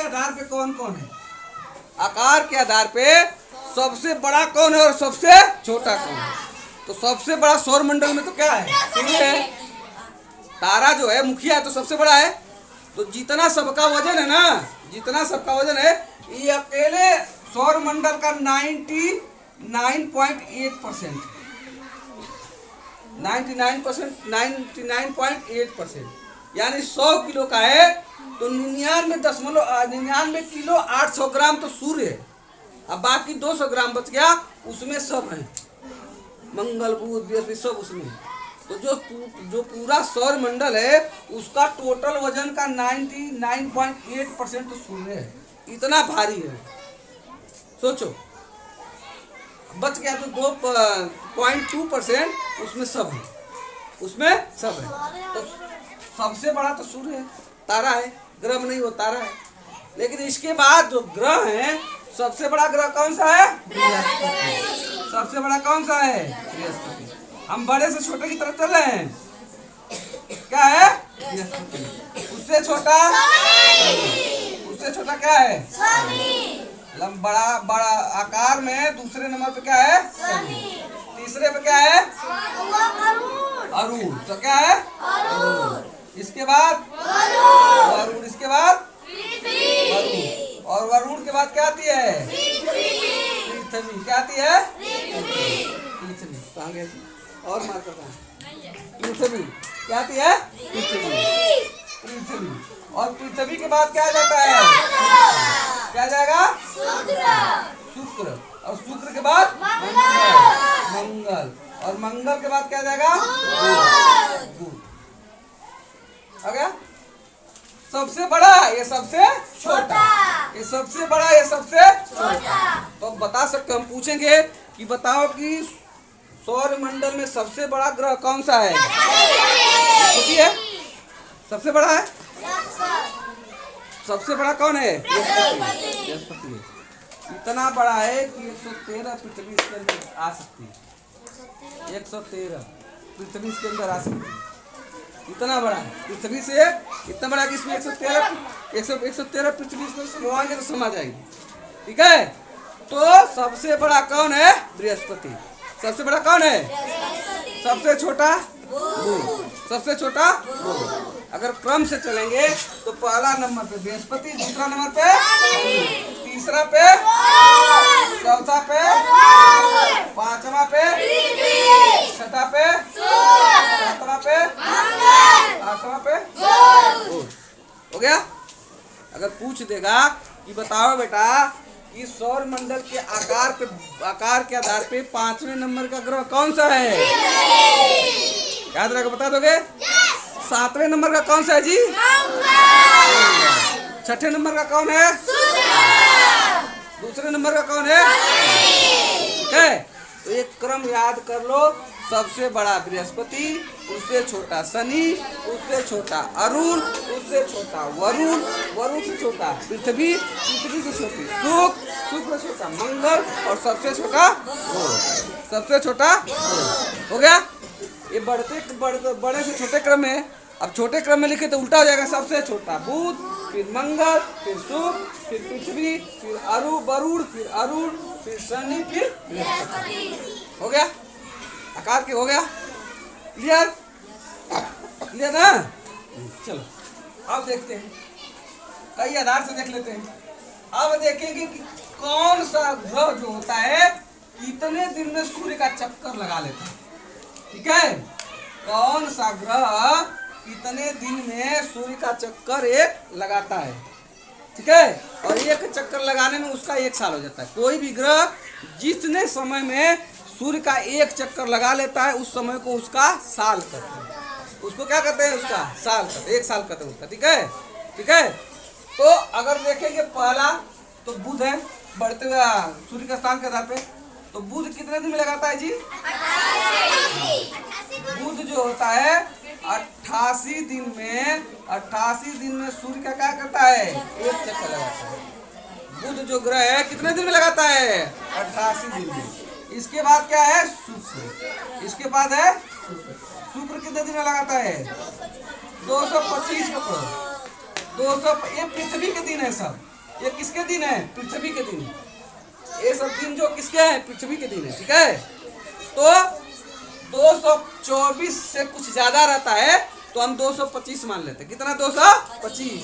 आधार पे कौन कौन है? आकार के आधार पे सबसे बड़ा कौन है और सबसे छोटा कौन है? तो सबसे बड़ा सौर मंडल में तो क्या है? सूर्य है। तारा जो है मुखिया है तो सबसे बड़ा है। तो जितना सबका वजन है ना, जितना सबका वजन है, ये अकेले सौर मंडल का 99.8%, 99.8%, यानी 100 किलो का है तो 99 किलो 800 ग्राम तो सूर्य है। अब बाकी 200 ग्राम बच गया, उसमें सब है, मंगल बुध बृहस्पति सब उसमें। तो जो पूरा सौर मंडल है उसका टोटल वजन का 99.8% तो सूर्य है। इतना भारी है, सोचो। बच गया तो 2.2% उसमें सब है, उसमें सब है। तो सबसे बड़ा तो सूर्य है, तारा है, ग्रह नहीं, वो तारा है। लेकिन इसके बाद जो ग्रह है, सबसे बड़ा ग्रह कौन सा है? बृहस्पति। सबसे बड़ा कौन सा है? बृहस्पति। हम बड़े से छोटे की तरफ चल रहे हैं, क्या है? बृहस्पति। उससे छोटा, उससे छोटा क्या है? बड़ा बड़ा आकार में दूसरे नंबर पे क्या है? तीसरे पे क्या है? अरुण। तो क्या है? इसके बाद वरुण, इसके बाद वरुण, और वरुण के बाद क्या आती है? पृथ्वी। क्या आती है? पृथ्वी। और मार करता है पृथ्वी। क्या आती है? पृथ्वी। और पृथ्वी के बाद क्या आ जाता है? क्या जाएगा? शुक्र। और शुक्र के बाद मंगल। और मंगल के बाद क्या जाएगा? बुध। आ गया? सबसे बड़ा, ये सबसे छोटा, ये सबसे बड़ा, ये सबसे छोटा। तो बता सकते, हम पूछेंगे कि बताओ कि सौर मंडल में सबसे बड़ा ग्रह कौन सा है? बृहस्पति है। सबसे बड़ा है? सबसे बड़ा कौन है? बृहस्पति है। इतना बड़ा है कि 113 पृथ्वी इसके अंदर आ सकती है। 113 पृथ्वी इसके अंदर आ सकती है। इतना बड़ा है, पृथ्वी से इतना बड़ा कि इसमें 113 पृथ्वी इसमें समाएंगे तो समा जाएंगे। ठीक है? तो सबसे बड़ा कौन है? बृहस्पति। सबसे बड़ा कौन है? सबसे छोटा बुध। सबसे छोटा बुध। अगर क्रम से चलेंगे तो पहला नंबर पे बृहस्पति, दूसरा नंबर पे, तीसरा पे, चौथा पे, पांचवा पे, छठा पे, सातवां पे, आठवां पे बुध। हो गया? अगर पूछ देगा कि बताओ बेटा कि सौर मंडल के आकार के आधार पे 5वें नंबर का ग्रह कौन सा है? याद रखो, बता दोगे? 7वें नंबर का कौन सा है जी? छठे नंबर का कौन है? दूसरे नंबर का कौन है? ठीक है? तो एक क्रम याद कर लो। सबसे बड़ा बृहस्पति, उससे छोटा शनि, उससे छोटा अरुण, उससे छोटा वरुण, वरुण से छोटा पृथ्वी, पृथ्वी से छोटी शुक्र, शुक्र से छोटा मंगल, और सबसे छोटा बुध। सबसे छोटा बुध। हो गया? ये बड़े से छोटे क्रम में। अब छोटे क्रम में लिखे तो उल्टा हो जाएगा। सबसे छोटा बुध, फिर मंगल, फिर शुक्र, फिर पृथ्वी, फिर वरुण, फिर अरुण, फिर शनि, फिर बृहस्पति। हो गया? आकार के हो गया? क्लियर? क्लियर ना? चलो अब देखते हैं, कई आधार से देख लेते हैं। अब देखेंगे कि कौन सा ग्रह जो होता है कितने दिन में सूर्य का चक्कर लगा लेता है। ठीक है? कौन सा ग्रह कितने दिन में सूर्य का चक्कर एक लगाता है। ठीक है? और एक चक्कर लगाने में उसका 1 साल हो जाता है। कोई भी ग्रह जितने समय में सूर्य का एक चक्कर लगा लेता है उस समय को उसका साल कहते हैं। उसको क्या कहते हैं? उसका साल कहते हैं, 1 साल कहते हैं उसका। ठीक है? ठीक है? तो अगर देखेंगे पहला तो बुध है, बढ़ते हुए सूर्य का स्थान के आधार पे। तो बुध कितने दिन में लगाता है जी? बुध जो होता है 88 दिन में सूर्य का क्या करता है? एक चक्कर लगाता है। बुध जो ग्रह है कितने दिन में लगाता है? 88 दिन में। इसके बाद क्या है? शुक्र। इसके बाद है शुक्र कितने दिन में लगाता है? 225 का 200। ये पृथ्वी के दिन है सब। ये किसके दिन है? पृथ्वी के दिन है। ये सब दिन जो किसके हैं? पृथ्वी के दिन है। ठीक है, तो 224 से कुछ ज्यादा रहता है तो हम 225 मान लेते हैं। कितना? 225।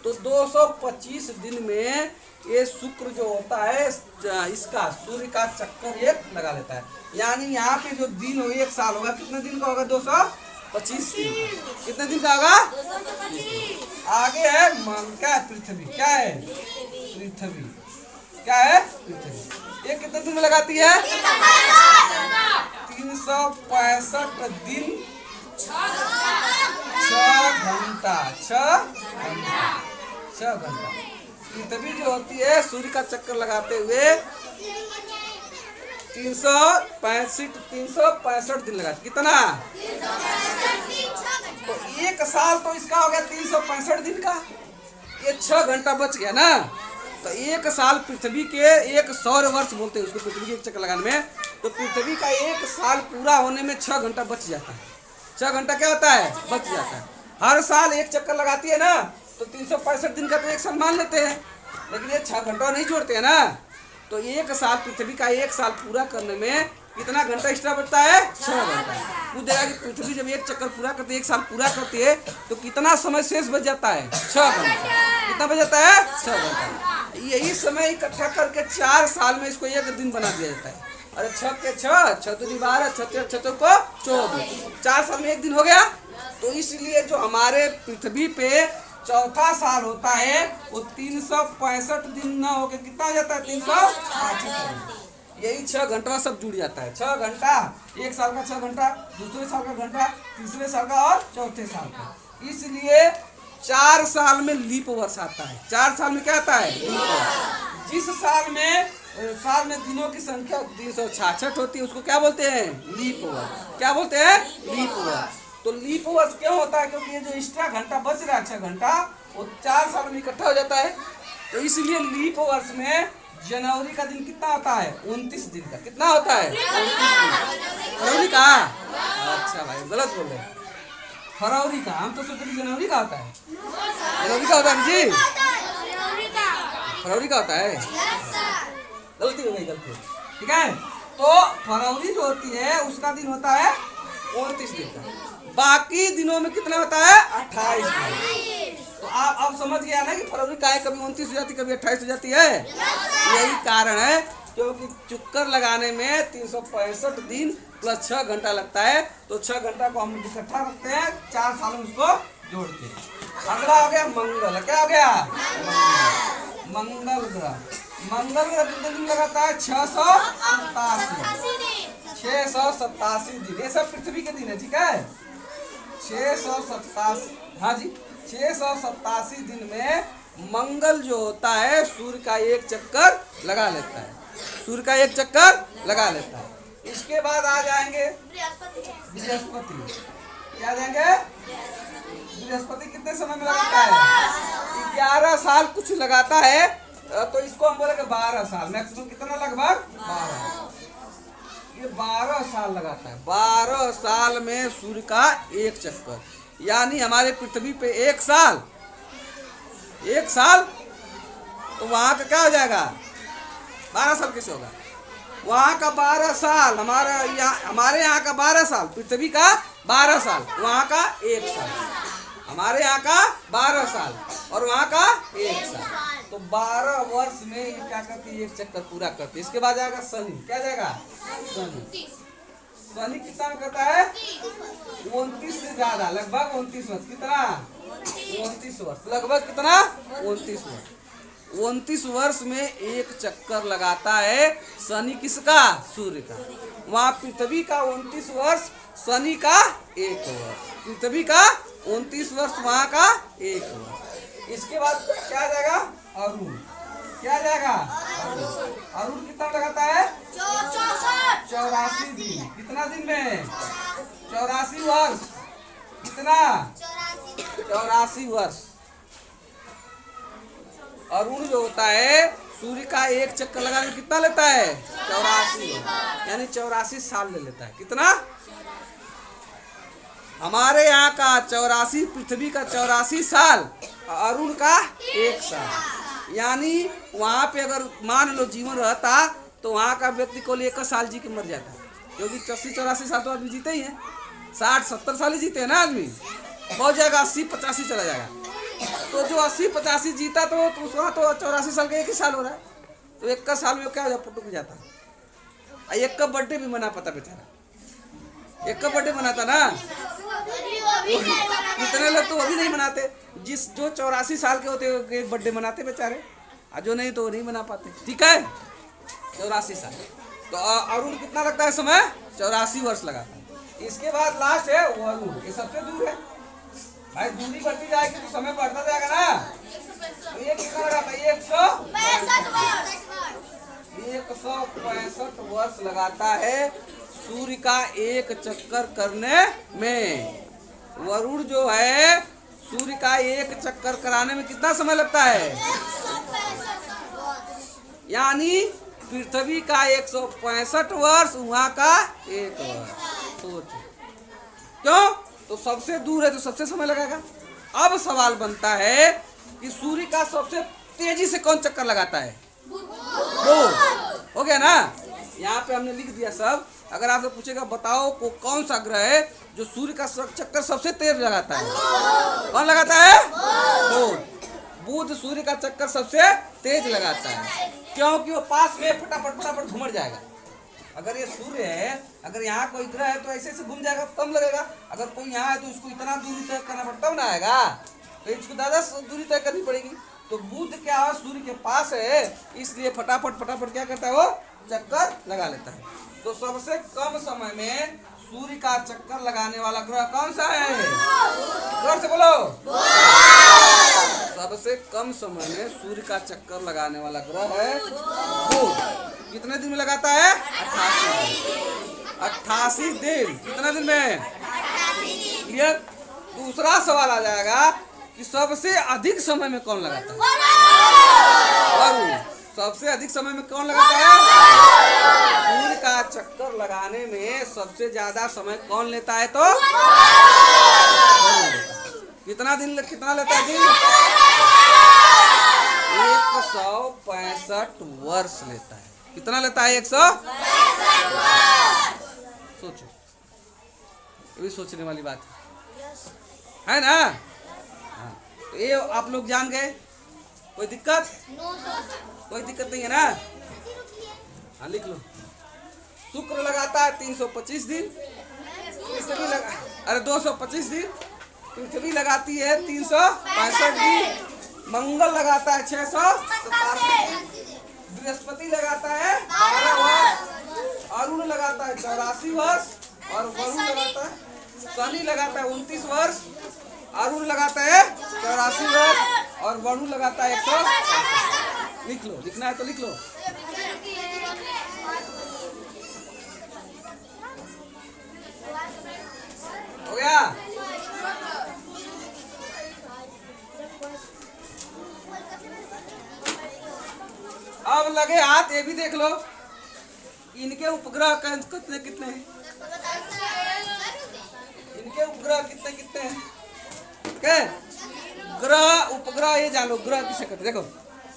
तो 225 दिन में ये शुक्र जो होता है इसका सूर्य का चक्कर एक लगा लेता है। यानी यहाँ पे जो दिन हो एक साल होगा, कितने दिन का होगा? 225 दिन। कितने दिन का होगा? आगे है क्या है? पृथ्वी। क्या है? पृथ्वी। क्या है? पृथ्वी। ये कितने दिन में लगाती है? 365 दिन 6 घंटा। 6 घंटा पृथ्वी जो होती है सूर्य का चक्कर लगाते हुए 365 दिन लगाती। कितना? तो एक साल तो इसका हो गया 365 दिन का। ये 6 घंटा बच गया ना। तो एक साल पृथ्वी के एक सौर वर्ष बोलते हैं उसको, पृथ्वी के एक चक्कर लगाने में। तो पृथ्वी का एक साल पूरा होने में 6 घंटा बच जाता है। 6 घंटा क्या होता है? बच जाता है। हर साल एक चक्कर लगाती है ना, तो 365 दिन का तो एक साल मान लेते हैं, लेकिन ये 6 घंटा नहीं जोड़ते हैं ना। तो एक साल पृथ्वी का एक साल पूरा करने में कितना घंटा एक्स्ट्रा बचता है? 6 घंटा। पूछ देगा कि पृथ्वी जब एक चक्कर पूरा करती है, एक साल पूरा करती है, तो कितना समय शेष बच जाता है? 6 घंटा। कितना बच जाता है? 6 घंटा। यही समय इकट्ठा करके 4 साल में इसको एक दिन बना दिया जाता है। अरे 6 के 6, 6 दूनी 12, 6 को 14, 4 साल में एक दिन हो गया। तो इसलिए जो हमारे पृथ्वी पे चौथा साल होता है वो 365 दिन न होके कितना हो जाता है? 365। यही 6 घंटा सब जुड़ जाता है। 6 घंटा, एक साल का 6 घंटा, दूसरे साल का घंटा, तीसरे साल का और चौथे साल का। इसलिए 4 साल में लीप वर्ष आता है। 4 साल में क्या आता है? लीप वर्ष। जिस साल में दिनों की संख्या 366 होती है उसको क्या बोलते हैं? लीप वर्ष। क्या बोलते हैं? लीप वर्ष। तो लीप वर्ष क्यों होता है? क्योंकि ये जो एक्स्ट्रा घंटा बच रहा है 6 घंटा, वो 4 साल में इकट्ठा हो जाता है। तो इसलिए लीप वर्ष में जनवरी का दिन कितना होता है? 29 दिन का। कितना होता है? 29 दिन। फरवरी का? अच्छा भाई गलत बोल रहे हैं। फरवरी का। हम तो सोच रहे जनवरी का होता है। जनवरी का होता है जी? फरवरी का होता है। गलती हो गई, गलती। ठीक है, तो फरवरी जो होती है उसका दिन होता है 29 दिन का। बाकी दिनों में कितना होता है? 28 दिन। तो आप अब समझ गया ना कि फरवरी काहे कभी 29 हो जाती कभी 28 हो जाती है। यही कारण है क्योंकि चक्कर लगाने में 365 दिन प्लस 6 घंटा लगता है। तो 6 घंटा को हम इकट्ठा रखते हैं, 4 साल में उसको जोड़ते हैं। अगला हो गया मंगल। क्या हो गया? मंगल ग्रह। मंगल ग्रह कितने दिन लगाता है? 687 दिन। ये सब पृथ्वी के दिन है। ठीक है, 687। हाँ जी, 687 दिन में मंगल जो होता है सूर्य का एक चक्कर लगा लेता है। सूर्य का एक चक्कर लगा लेता है। इसके बाद आ जाएंगे बृहस्पति। क्या आ जाएंगे? बृहस्पति कितने समय में लगाता है? 11 साल कुछ लगाता है। तो इसको हम बोलेंगे 12 साल। मैक्सिमम कितना? लगभग 12। ये 12 साल लगाता है। 12 साल में सूर्य का एक चक्कर। यानी हमारे पृथ्वी पे एक साल तो वहां का क्या हो जाएगा? 12 साल कैसे होगा? वहां का 12 साल हमारे यहाँ का 12 साल, पृथ्वी का 12 साल, वहां का 1 साल। हमारे यहाँ का 12 साल और वहां का 1 साल। तो 12 वर्ष में ये क्या करती है? एक चक्कर पूरा करती है। इसके बाद जाएगा शनि। क्या जाएगा? शनि कितना में करता है? 29 से ज्यादा, लगभग 29 वर्ष। कितना? 29 वर्ष। लगभग कितना? 29 वर्ष। 29 वर्ष में एक चक्कर लगाता है शनि। किसका? सूर्य का। वहाँ पृथ्वी का 29 वर्ष, शनि का 1 वर्ष। पृथ्वी का 29 वर्ष, वहाँ का 1 वर्ष। इसके बाद क्या जाएगा? अरुण। क्या जाएगा? अरुण कितना लगाता है? 84 दिन। कितना दिन में? 84 वर्ष। कितना? 84 वर्ष। अरुण जो होता है सूर्य का एक चक्कर लगाने में कितना लेता है? 84, यानी 84 साल ले लेता है। कितना? हमारे यहाँ का 84, पृथ्वी का 84 साल, अरुण का 1 साल। यानी वहाँ पे अगर मान लो जीवन रहता तो वहाँ का व्यक्ति को 1 साल जी के मर जाता, क्योंकि 80-84 साल तो आदमी जीते ही हैं, 60-70 साल ही जीते हैं ना आदमी, हो जाएगा 80-85 चला जाएगा। तो जो 80-85 जीता तो उसका तो 84 साल का 1 ही साल हो रहा है, तो 1 साल में क्या हो जाए पुटुक जाता। एक का बर्थडे भी मना पाता बेचारा, एक का बर्थडे मनाता ना, इतने लोग तो अभी नहीं मनाते, जो 84 साल के होते एक बर्थडे मनाते बेचारे, और जो नहीं तो वो नहीं मना पाते। ठीक है, 84 साल। तो अरुण कितना लगता है समय? 84 वर्ष लगाता है। इसके बाद लास्ट है वरुण, ये सबसे दूर है भाई, दूरी बढ़ती जाएगी तो समय बढ़ता जाएगा ना। तो ये कितना लगाता है? 165 वर्ष लगाता है सूर्य का एक चक्कर करने में। वरुण जो है सूर्य का एक चक्कर कराने में कितना समय लगता है? यानी पृथ्वी का 165 वर्ष, वहाँ का 1 वर्ष। सोचो क्यों? तो सबसे दूर है तो सबसे समय लगेगा। अब सवाल बनता है कि सूर्य का सबसे तेजी से कौन चक्कर लगाता है? बुध। हो गया ना, यहाँ पे हमने लिख दिया सब। अगर आपसे पूछेगा बताओ को कौन सा ग्रह है जो सूर्य का चक्कर सबसे तेज लगाता है? कौन लगाता है? बुध। बुध सूर्य का चक्कर सबसे तेज लगाता है, क्योंकि वो पास में फटाफट फटाफट घूम जाएगा। अगर ये सूर्य है, अगर यहाँ कोई ग्रह है तो ऐसे से घूम जाएगा, कम लगेगा। अगर कोई यहाँ है तो इसको इतना दूरी तय करना पड़ता ना आएगा, तो इसको ज़्यादा दूरी तय करनी पड़ेगी। तो बुध क्या है, सूर्य के पास है, इसलिए फटाफट फटाफट क्या करता है, वो चक्कर लगा लेता है। तो सबसे कम समय में सूर्य का चक्कर लगाने वाला ग्रह कौन सा है? जोर से बोलो। सबसे कम समय में सूर्य का चक्कर लगाने वाला ग्रह है बुध। कितने दिन में लगाता है? 88 दिन। कितने दिन में? क्लियर। दूसरा सवाल आ जाएगा कि सबसे अधिक समय में कौन लगाता है? वरुण। सबसे अधिक समय में कौन लगाता है? सूर्य का चक्कर लगाने में सबसे ज्यादा समय कौन लेता है? तो कितना दिन, कितना लेता है दिन? 165 वर्ष लेता है। कितना लेता है? 165। सोचो, ये भी सोचने वाली बात है ना? हाँ, तो ये आप लोग जान गए। कोई दिक्कत? कोई दिक्कत नहीं है ना? हाँ लिख लो। शुक्र लगाता है 325 दिन, पृथ्वी लगा, अरे 225 दिन, पृथ्वी लगाती है 365 दिन, मंगल लगाता है 687 दिन, बृहस्पति लगाता है 12 वर्ष, अरुण लगाता है 84 वर्ष, और वरुण लगाता है, शनि लगाता है 29 वर्ष, अरुण लगाता है 84 वर्ष, और वरुण लगाता है 100। लिख लो, लिखना है तो लिख लो। हो गया? अब लगे हाथ, ये भी देख लो इनके उपग्रह कितने कितने हैं, इनके उपग्रह कितने कितने हैं। ठीक है, ग्रह उपग्रह ये जान लो, ग्रह किसे कहते हैं। देखो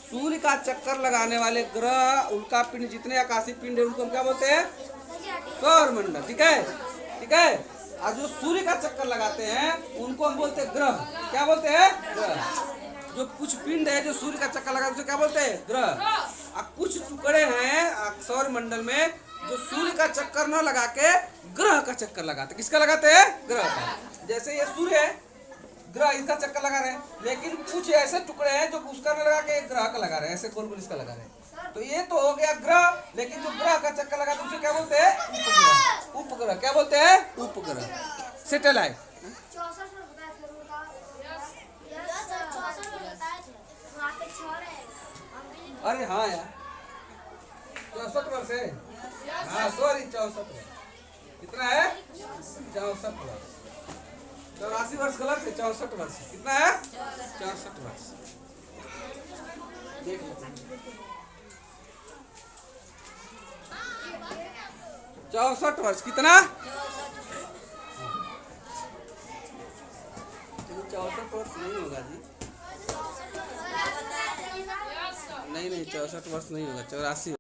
सूर्य का चक्कर लगाने वाले ग्रह, उल्का पिंड, जितने आकाशीय पिंड है उनको हम क्या बोलते हैं? सौर मंडल। ठीक है, ठीक है। और जो सूर्य का चक्कर लगाते हैं उनको हम बोलते हैं ग्रह। क्या बोलते हैं? ग्रह। जो कुछ पिंड है जो सूर्य का चक्कर लगाते हैं उसे क्या बोलते हैं? ग्रह। और कुछ टुकड़े हैं सौर मंडल में जो सूर्य का चक्कर न लगा के ग्रह का चक्कर लगाते। किसका लगाते हैं? ग्रह का। जैसे ये सूर्य है, ग्रह इसका चक्कर लगा रहे हैं, लेकिन कुछ ऐसे टुकड़े हैं जो उसका न लगा के ग्रह का लगा रहे हैं, ऐसे गोल गोल इसका लगा रहे हैं। तो ये तो हो गया ग्रह, लेकिन जो ग्रह का चक्कर लगाते उसे क्या बोलते हैं? उपग्रह। उपग्रह क्या बोलते हैं? उपग्रह। सैटेलाइट। अरे हाँ यार, 64 वर्ष है। हाँ सॉरी, 64 वर्ष। कितना है? 64 वर्ष। 84 वर्ष गलत है, 64 वर्ष। कितना है? 64 वर्ष। देख लो, 64 वर्ष। कितना? 64 वर्ष नहीं होगा जी। नहीं नहीं 64 वर्ष नहीं होगा, 84।